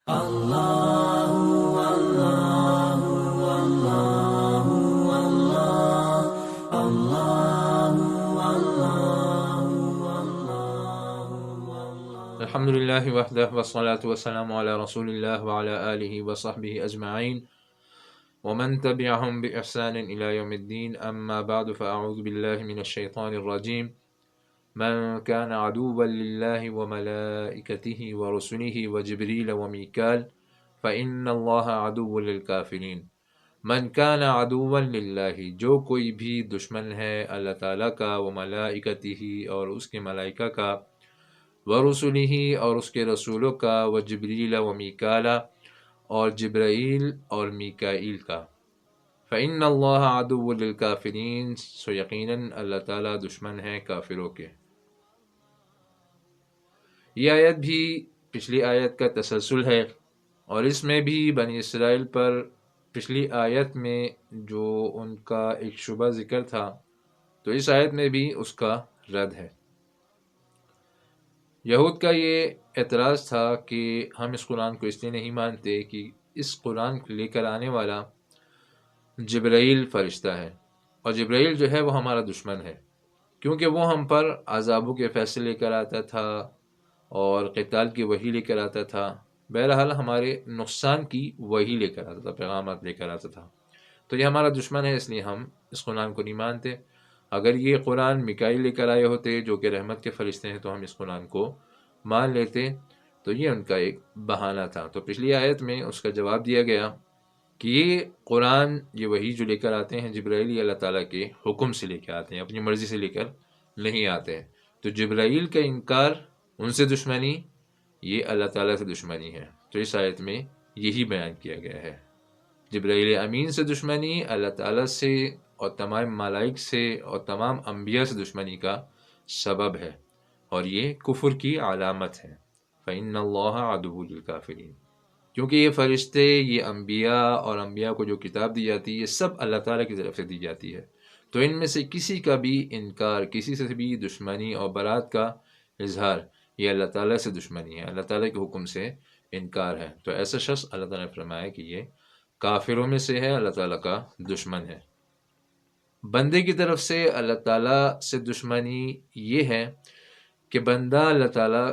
الحمد لله وحده والصلاة والسلام على رسول الله وعلى آله وصحبه أجمعين ومن تبعهم بإحسان إلى يوم الدين. أما بعد، فأعوذ بالله من الشيطان الرجيم. من كان عدوا لله وملائكته ورسله وجبريل وميكال فإن الله عدو للكافرين. من كان عدوا للہ، جو کوئی بھی دشمن ہے اللہ تعالیٰ کا، و ملائکتہ اور اس کے ملائکہ کا، ورسلہ اور اس کے رسولوں کا، و جبریل و میکالا اور جبرائیل اور میکائیل کا، فإن اللہ عدو للکافرین، سو یقیناً اللہ تعالیٰ دشمن ہے کافروں کے۔ یہ آیت بھی پچھلی آیت کا تسلسل ہے، اور اس میں بھی بنی اسرائیل پر پچھلی آیت میں جو ان کا ایک شبہ ذکر تھا، تو اس آیت میں بھی اس کا رد ہے۔ یہود کا یہ اعتراض تھا کہ ہم اس قرآن کو اس لیے نہیں مانتے کہ اس قرآن کو لے کر آنے والا جبرائیل فرشتہ ہے، اور جبرائیل جو ہے وہ ہمارا دشمن ہے، کیونکہ وہ ہم پر عذابوں کے فیصلے لے کر آتا تھا اور قتال کی وحی لے کر آتا تھا، بہرحال ہمارے نقصان کی وحی لے کر آتا تھا، پیغامات لے کر آتا تھا، تو یہ ہمارا دشمن ہے، اس لیے ہم اس قرآن کو نہیں مانتے۔ اگر یہ قرآن میکائیل لے کر آئے ہوتے جو کہ رحمت کے فرشتے ہیں تو ہم اس قرآن کو مان لیتے، تو یہ ان کا ایک بہانہ تھا۔ تو پچھلی آیت میں اس کا جواب دیا گیا کہ یہ قرآن، یہ وحی جو لے کر آتے ہیں جبرائیل، یہ اللہ تعالیٰ کے حکم سے لے کے آتے ہیں، اپنی مرضی سے لے کر نہیں آتے ہیں۔ تو جبرائیل کا انکار، ان سے دشمنی، یہ اللہ تعالیٰ سے دشمنی ہے۔ تو اس آیت میں یہی بیان کیا گیا ہے، جبرائیل امین سے دشمنی اللہ تعالیٰ سے اور تمام ملائک سے اور تمام انبیاء سے دشمنی کا سبب ہے، اور یہ کفر کی علامت ہے۔ فإن اللہ عدو للکافرین، کیونکہ یہ فرشتے، یہ انبیاء اور انبیاء کو جو کتاب دی جاتی ہے، یہ سب اللہ تعالیٰ کی طرف سے دی جاتی ہے، تو ان میں سے کسی کا بھی انکار، کسی سے بھی دشمنی اور برات کا اظہار، یہ اللہ تعالیٰ سے دشمنی ہے، اللہ تعالیٰ کے حکم سے انکار ہے۔ تو ایسا شخص اللہ تعالیٰ نے فرمایا کہ یہ کافروں میں سے ہے، اللہ تعالیٰ کا دشمن ہے۔ بندے کی طرف سے اللہ تعالیٰ سے دشمنی یہ ہے کہ بندہ اللہ تعالیٰ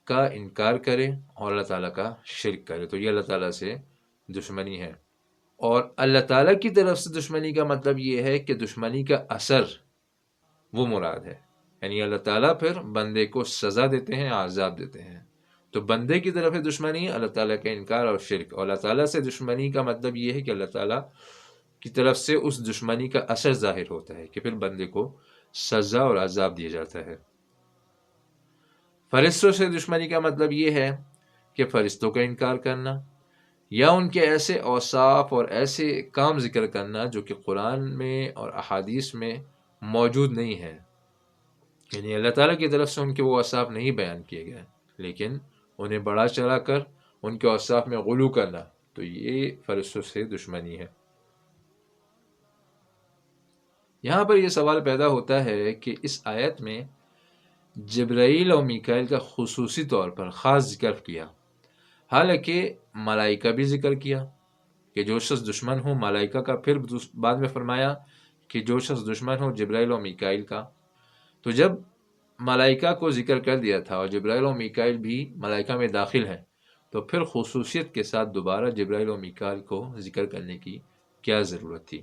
کا انکار کرے اور اللہ تعالیٰ کا شرک کرے، تو یہ اللہ تعالیٰ سے دشمنی ہے۔ اور اللہ تعالیٰ کی طرف سے دشمنی کا مطلب یہ ہے کہ دشمنی کا اثر وہ مراد ہے، یعنی اللہ تعالیٰ پھر بندے کو سزا دیتے ہیں، عذاب دیتے ہیں۔ تو بندے کی طرف سے دشمنی اللہ تعالیٰ کا انکار اور شرک، اور اللہ تعالیٰ سے دشمنی کا مطلب یہ ہے کہ اللہ تعالیٰ کی طرف سے اس دشمنی کا اثر ظاہر ہوتا ہے کہ پھر بندے کو سزا اور عذاب دیا جاتا ہے۔ فرشتوں سے دشمنی کا مطلب یہ ہے کہ فرشتوں کا انکار کرنا، یا ان کے ایسے اوصاف اور ایسے کام ذکر کرنا جو کہ قرآن میں اور احادیث میں موجود نہیں ہے، یعنی اللہ تعالیٰ کی طرف سے ان کے وہ اوصاف نہیں بیان کیے گئے، لیکن انہیں بڑا چڑھا کر ان کے اوصاف میں غلو کرنا، تو یہ فرشتوں سے دشمنی ہے۔ یہاں پر یہ سوال پیدا ہوتا ہے کہ اس آیت میں جبرائیل اور میکائیل کا خصوصی طور پر خاص ذکر کیا، حالانکہ ملائکہ بھی ذکر کیا کہ جو شخص دشمن ہو ملائکہ کا، پھر بعد میں فرمایا کہ جو شخص دشمن ہو جبرائیل اور میکائیل کا۔ تو جب ملائکہ کو ذکر کر دیا تھا اور جبرائیل اور میکائیل بھی ملائکہ میں داخل ہیں، تو پھر خصوصیت کے ساتھ دوبارہ جبرائیل اور میکائیل کو ذکر کرنے کی کیا ضرورت تھی؟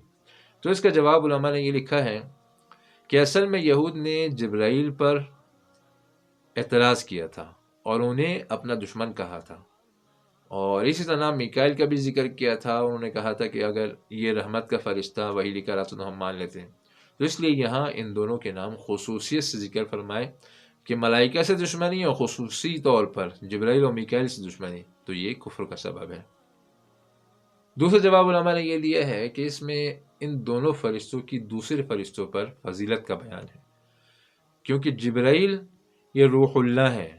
تو اس کا جواب علماء نے یہ لکھا ہے کہ اصل میں یہود نے جبرائیل پر اعتراض کیا تھا اور انہیں اپنا دشمن کہا تھا، اور اسی طرح میکائیل کا بھی ذکر کیا تھا، انہوں نے کہا تھا کہ اگر یہ رحمت کا فرشتہ وہی لے کر آتا تو ہم مان لیتے ہیں۔ تو اس لیے یہاں ان دونوں کے نام خصوصیت سے ذکر فرمائے کہ ملائکہ سے دشمنی اور خصوصی طور پر جبرائیل اور میکائیل سے دشمنی، تو یہ کفر کا سبب ہے۔ دوسرا جواب علماء نے یہ دیا ہے کہ اس میں ان دونوں فرشتوں کی دوسرے فرشتوں پر فضیلت کا بیان ہے، کیونکہ جبرائیل یہ روح اللہ ہے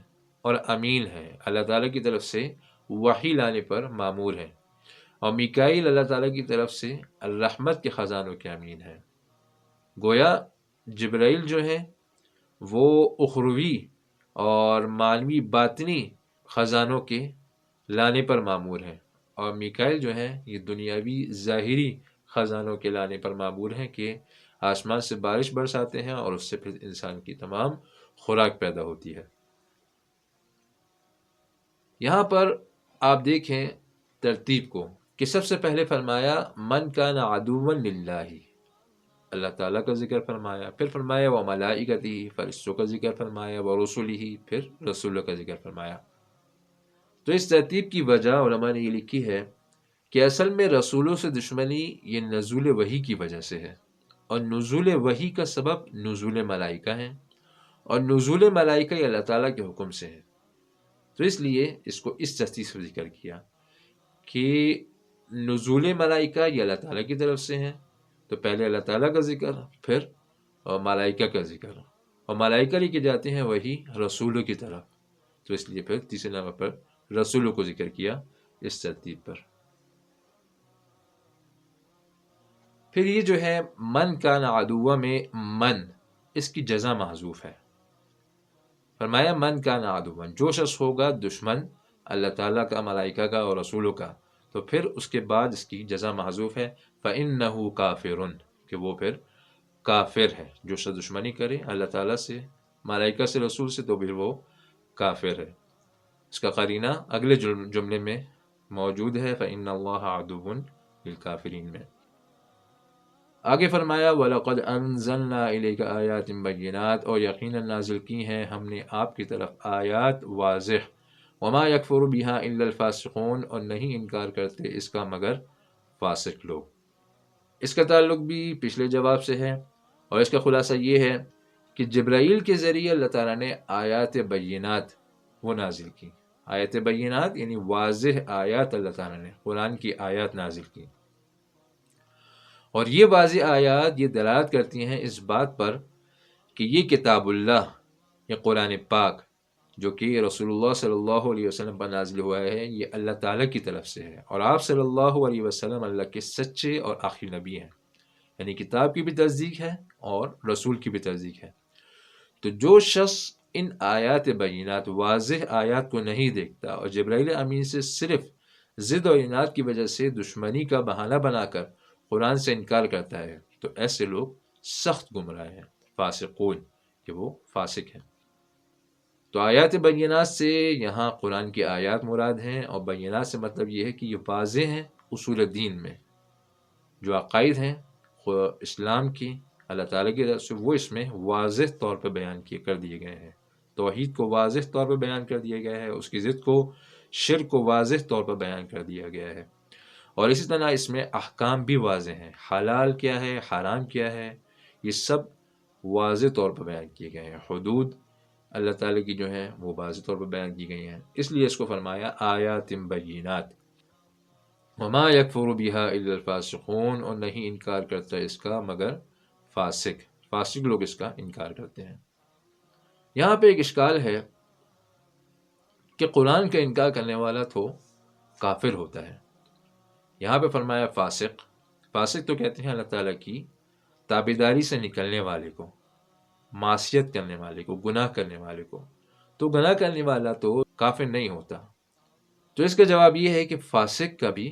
اور امین ہے، اللہ تعالیٰ کی طرف سے وحی لانے پر مامور ہے، اور میکائیل اللہ تعالیٰ کی طرف سے الرحمت کے خزانوں کے امین ہے۔ گویا جبرائیل جو ہے وہ اخروی اور معنوی باطنی خزانوں کے لانے پر معمور ہیں، اور میکائل جو ہیں یہ دنیاوی ظاہری خزانوں کے لانے پر معمور ہیں کہ آسمان سے بارش برساتے ہیں اور اس سے پھر انسان کی تمام خوراک پیدا ہوتی ہے۔ یہاں پر آپ دیکھیں ترتیب کو کہ سب سے پہلے فرمایا من کان عدوا للہ، اللہ تعالیٰ کا ذکر فرمایا، پھر فرمایا وہ ملائکتہ، فرشتوں کا ذکر فرمایا، وہ رسولہ، پھر رسولوں کا ذکر فرمایا۔ تو اس ترتیب کی وجہ علماء نے یہ لکھی ہے کہ اصل میں رسولوں سے دشمنی یہ نزول وحی کی وجہ سے ہے، اور نزول وحی کا سبب نزول ملائکہ ہیں، اور نزول ملائکہ یہ اللہ تعالیٰ کے حکم سے ہے۔ تو اس لیے اس کو اس ترتیب سے ذکر کیا کہ نزول ملائکہ یہ اللہ تعالیٰ کی طرف سے ہیں، تو پہلے اللہ تعالیٰ کا ذکر، پھر ملائکہ کا ذکر، اور ملائکہ لے کے جاتے ہیں وہی رسولوں کی طرف، تو اس لیے پھر تیسرے نمبر پر رسولوں کو ذکر کیا اس ترتیب پر۔ پھر یہ جو ہے من کان عدوا میں من، اس کی جزا محذوف ہے۔ فرمایا من کان عدوا، جو شخص ہوگا دشمن اللہ تعالیٰ کا، ملائکہ کا اور رسولوں کا، تو پھر اس کے بعد اس کی جزا محذوف ہے، فَإِنَّهُ كَافِرٌ، کہ وہ پھر کافر ہے۔ جو شخص دشمنی کرے اللہ تعالیٰ سے، ملائکہ سے، رسول سے، تو پھر وہ کافر ہے۔ اس کا قرینہ اگلے جملے میں موجود ہے، فَإِنَّ اللَّهَ عَدُوٌّ لِلْكَافِرِينَ میں۔ آگے فرمایا وَلَقَدْ أَنزَلْنَا إِلَيْكَ آيَاتٍ بَيِّنَاتٍ، اور یقیناً نازل کی ہیں ہم نے آپ کی طرف آیات واضح، وَمَا يَكْفُرُ بِهَا إِلَّا الْفَاسِقُونَ، اور نہیں انکار کرتے اس کا مگر فاسق لوگ۔ اس کا تعلق بھی پچھلے جواب سے ہے، اور اس کا خلاصہ یہ ہے کہ جبرائیل کے ذریعے اللہ تعالیٰ نے آیات بینات وہ نازل کی۔ آیات بینات یعنی واضح آیات اللہ تعالیٰ نے قرآن کی آیات نازل کی، اور یہ واضح آیات یہ دلالت کرتی ہیں اس بات پر کہ یہ کتاب اللہ، یہ قرآن پاک جو کہ رسول اللہ صلی اللہ علیہ وسلم پر نازل ہوا ہے، یہ اللہ تعالیٰ کی طرف سے ہے، اور آپ صلی اللہ علیہ وسلم اللہ کے سچے اور آخری نبی ہیں، یعنی کتاب کی بھی تصدیق ہے اور رسول کی بھی تصدیق ہے۔ تو جو شخص ان آیات بینات واضح آیات کو نہیں دیکھتا اور جبرائیل امین سے صرف ضد اور اناد کی وجہ سے دشمنی کا بہانہ بنا کر قرآن سے انکار کرتا ہے، تو ایسے لوگ سخت گمراہ ہیں، فاسقون، کہ وہ فاسق ہیں۔ تو آیات بینات سے یہاں قرآن کی آیات مراد ہیں، اور بینات سے مطلب یہ ہے کہ یہ واضح ہیں اصول دین میں، جو عقائد ہیں اسلام کی اللہ تعالیٰ کی طرف سے، وہ اس میں واضح طور پہ بیان کر دیے گئے ہیں۔ توحید کو واضح طور پہ بیان کر دیا گیا ہے، اس کی ضد کو، شرک کو واضح طور پر بیان کر دیا گیا ہے، اور اسی طرح اس میں احکام بھی واضح ہیں، حلال کیا ہے، حرام کیا ہے، یہ سب واضح طور پر بیان کیے گئے ہیں۔ حدود اللہ تعالیٰ کی جو ہیں وہ واضح طور پر بیان کی گئی ہیں، اس لیے اس کو فرمایا آیات بینات۔ وما یکفر بها الا الفاسقون، اور نہیں انکار کرتا اس کا مگر فاسق لوگ اس کا انکار کرتے ہیں۔ یہاں پہ ایک اشکال ہے کہ قرآن کا انکار کرنے والا تو کافر ہوتا ہے، یہاں پہ فرمایا فاسق تو کہتے ہیں اللہ تعالیٰ کی تابعداری سے نکلنے والے کو، معصیت کرنے والے کو، گناہ کرنے والے کو، تو گناہ کرنے والا تو کافر نہیں ہوتا۔ تو اس کا جواب یہ ہے کہ فاسق کا بھی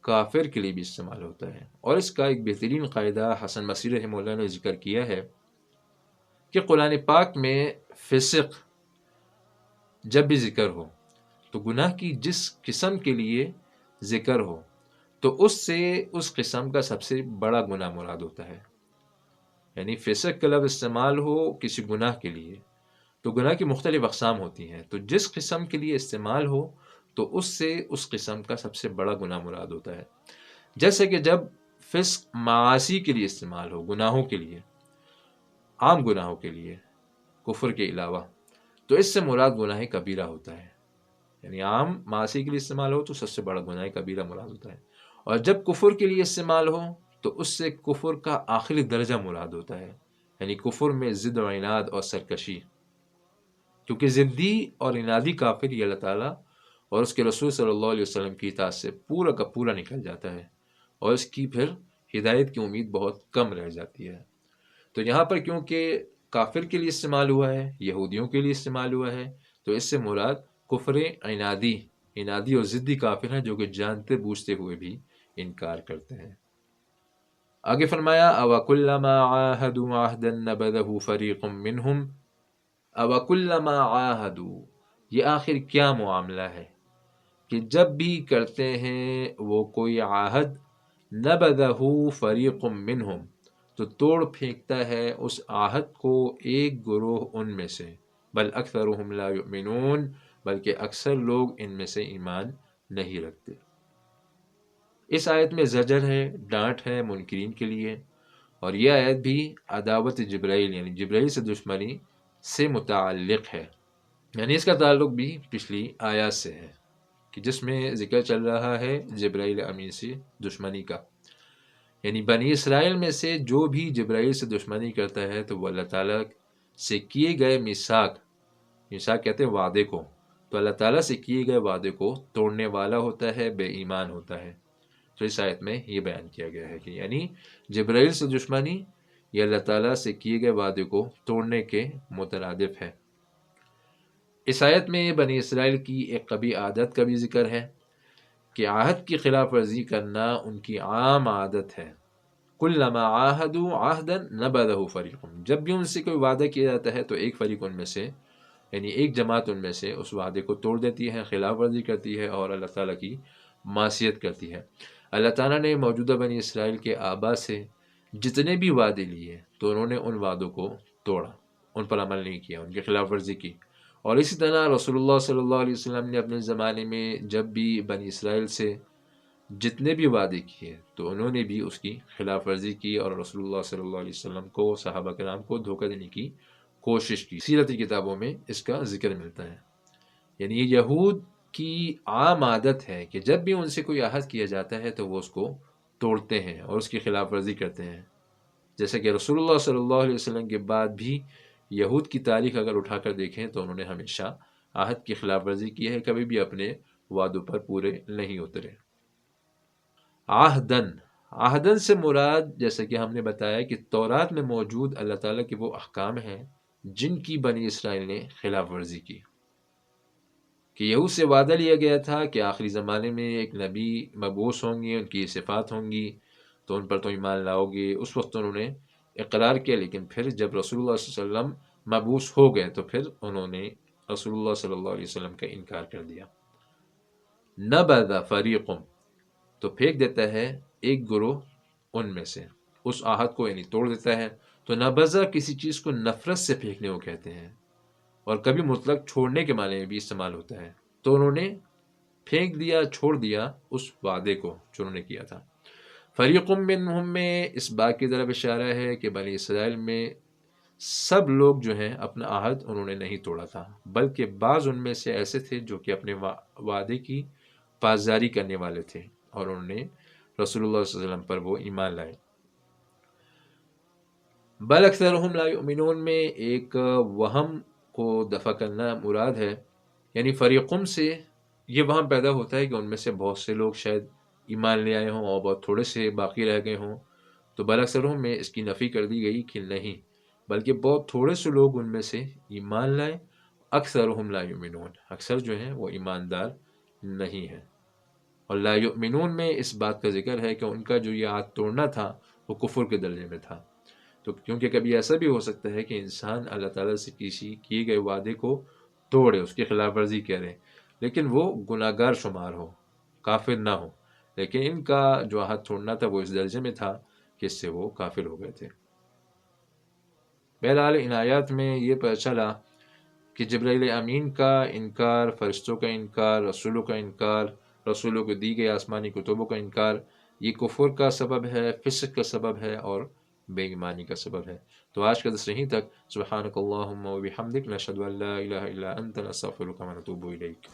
کافر کے لیے بھی استعمال ہوتا ہے، اور اس کا ایک بہترین قاعدہ حسن بصری رحمہ اللہ نے ذکر کیا ہے کہ قرآن پاک میں فسق جب بھی ذکر ہو تو گناہ کی جس قسم کے لیے ذکر ہو تو اس سے اس قسم کا سب سے بڑا گناہ مراد ہوتا ہے، یعنی فسق کا لفظ استعمال ہو کسی گناہ کے لیے تو گناہ کی مختلف اقسام ہوتی ہیں، تو جس قسم کے لیے استعمال ہو تو اس سے اس قسم کا سب سے بڑا گناہ مراد ہوتا ہے۔ جیسے کہ جب فسق معاصی کے لیے استعمال ہو، گناہوں کے لیے، عام گناہوں کے لیے، کفر کے علاوہ، تو اس سے مراد گناہ کبیرہ ہوتا ہے، یعنی عام معاصی کے لیے استعمال ہو تو سب سے بڑا گناہ کبیرہ مراد ہوتا ہے، اور جب کفر کے لیے استعمال ہو تو اس سے کفر کا آخری درجہ مراد ہوتا ہے، یعنی کفر میں ضد و عناد اور سرکشی، کیونکہ ضدی اور انادی کافر یہ اللہ تعالیٰ اور اس کے رسول صلی اللہ علیہ وسلم کی اطاعت سے پورا کا پورا نکل جاتا ہے، اور اس کی پھر ہدایت کی امید بہت کم رہ جاتی ہے۔ تو یہاں پر کیونکہ کافر کے لیے استعمال ہوا ہے، یہودیوں کے لیے استعمال ہوا ہے، تو اس سے مراد کفر عنادی انادی اور ضدی کافر ہیں جو کہ جانتے بوجھتے ہوئے بھی انکار کرتے ہیں۔ آگے فرمایا اوَكُلَّمَا عَاهَدُوا عَهْدًا نَبَذَهُ فَرِيقٌ مِّنْهُمْ اوَكُلَّمَا عَاهَدُوا، یہ آخر کیا معاملہ ہے کہ جب بھی کرتے ہیں وہ کوئی عہد، نَبَذَهُ فَرِيقٌ مِّنْهُمْ، تو توڑ پھینکتا ہے اس عہد کو ایک گروہ ان میں سے، بل اکثرهم لا یؤمنون، بلکہ اکثر لوگ ان میں سے ایمان نہیں رکھتے۔ اس آیت میں زجر ہے، ڈانٹ ہے منکرین کے لیے، اور یہ آیت بھی عداوت جبرائیل یعنی جبرائیل سے دشمنی سے متعلق ہے، یعنی اس کا تعلق بھی پچھلی آیات سے ہے کہ جس میں ذکر چل رہا ہے جبرائیل امین سے دشمنی کا، یعنی بنی اسرائیل میں سے جو بھی جبرائیل سے دشمنی کرتا ہے تو وہ اللہ تعالیٰ سے کیے گئے میثاق کہتے ہیں وعدے کو، تو اللہ تعالیٰ سے کیے گئے وعدے کو توڑنے والا ہوتا ہے، بے ایمان ہوتا ہے۔ تو اس آیت میں یہ بیان کیا گیا ہے کہ یعنی جبرائیل سے دشمنی یہ اللہ تعالیٰ سے کیے گئے وعدے کو توڑنے کے مترادف ہے۔ اس آیت میں بنی اسرائیل کی ایک قبیح عادت کا بھی ذکر ہے کہ عہد کی خلاف ورزی کرنا ان کی عام عادت ہے۔ کلما عاہدوا عہدا نبذہ فریق، جب بھی ان سے کوئی وعدہ کیا جاتا ہے تو ایک فریق ان میں سے یعنی ایک جماعت ان میں سے اس وعدے کو توڑ دیتی ہے، خلاف ورزی کرتی ہے اور اللہ تعالیٰ کی معصیت کرتی ہے۔ اللہ تعالیٰ نے موجودہ بنی اسرائیل کے آبا سے جتنے بھی وعدے لیے تو انہوں نے ان وعدوں کو توڑا، ان پر عمل نہیں کیا، ان کی خلاف ورزی کی۔ اور اسی طرح رسول اللہ صلی اللہ علیہ وسلم نے اپنے زمانے میں جب بھی بنی اسرائیل سے جتنے بھی وعدے کیے تو انہوں نے بھی اس کی خلاف ورزی کی اور رسول اللہ صلی اللہ علیہ وسلم کو، صحابہ کرام کو دھوکہ دینے کی کوشش کی۔ سیرت کی کتابوں میں اس کا ذکر ملتا ہے۔ یعنی یہ یہود کی عام عادت ہے کہ جب بھی ان سے کوئی عہد کیا جاتا ہے تو وہ اس کو توڑتے ہیں اور اس کی خلاف ورزی کرتے ہیں، جیسے کہ رسول اللہ صلی اللہ علیہ وسلم کے بعد بھی یہود کی تاریخ اگر اٹھا کر دیکھیں تو انہوں نے ہمیشہ عہد کی خلاف ورزی کی ہے، کبھی بھی اپنے وعدوں پر پورے نہیں اترے۔ آہدن سے مراد جیسے کہ ہم نے بتایا کہ تورات میں موجود اللہ تعالیٰ کے وہ احکام ہیں جن کی بنی اسرائیل نے خلاف ورزی کی، کہ یہود سے وعدہ لیا گیا تھا کہ آخری زمانے میں ایک نبی مبعوث ہوں گے، ان کی صفات ہوں گی تو ان پر تو ایمان لاؤ گے۔ اس وقت انہوں نے اقرار کیا، لیکن پھر جب رسول اللہ صلی اللہ علیہ وسلم مبعوث ہو گئے تو پھر انہوں نے رسول اللہ صلی اللہ علیہ وسلم کا انکار کر دیا۔ نبذ فریق، تو پھینک دیتا ہے ایک گروہ ان میں سے اس عہد کو، یعنی توڑ دیتا ہے۔ تو نبذہ کسی چیز کو نفرت سے پھینکنے کو کہتے ہیں، اور کبھی مطلق چھوڑنے کے معنی میں بھی استعمال ہوتا ہے۔ تو انہوں نے پھینک دیا، چھوڑ دیا اس وعدے کو جو انہوں نے کیا تھا۔ فریق منہم میں اس بات کی طرف اشارہ ہے کہ بنی اسرائیل میں سب لوگ جو ہیں اپنا عہد انہوں نے نہیں توڑا تھا، بلکہ بعض ان میں سے ایسے تھے جو کہ اپنے وعدے کی پاسداری کرنے والے تھے اور انہوں نے رسول اللہ صلی اللہ علیہ وسلم پر وہ ایمان لائے۔ بل اکثرهم لا یؤمنون میں ایک وہم کو دفع کرنا مراد ہے، یعنی فریقم سے یہ وہم پیدا ہوتا ہے کہ ان میں سے بہت سے لوگ شاید ایمان لے آئے ہوں اور بہت تھوڑے سے باقی رہ گئے ہوں، تو بل اکثرهم میں اس کی نفی کر دی گئی کہ نہیں، بلکہ بہت تھوڑے سے لوگ ان میں سے ایمان لائے۔ اکثرهم لا یؤمنون، اکثر جو ہیں وہ ایماندار نہیں ہیں۔ اور لا یؤمنون میں اس بات کا ذکر ہے کہ ان کا جو یہ عہد توڑنا تھا وہ کفر کے درجے میں تھا، تو کیونکہ کبھی ایسا بھی ہو سکتا ہے کہ انسان اللہ تعالیٰ سے کسی کیے گئے وعدے کو توڑے، اس کی خلاف ورزی کرے، لیکن وہ گناہ گار شمار ہو، کافر نہ ہو، لیکن ان کا جو عہد توڑنا تھا وہ اس درجے میں تھا کہ اس سے وہ کافر ہو گئے تھے۔ بہرحال ان آیات میں یہ پتہ چلا کہ جبرائیل امین کا انکار، فرشتوں کا انکار، رسولوں کا انکار، رسولوں کو دی گئی آسمانی کتبوں کا انکار، یہ کفر کا سبب ہے، فسق کا سبب ہے اور بے ایمانی کا سبب ہے۔ تو آج کا درس یہیں تک۔ سبحانک اللہم و بحمدک، نشہد ان لا الہ الا انت، نستغفرک و نتوب الیک۔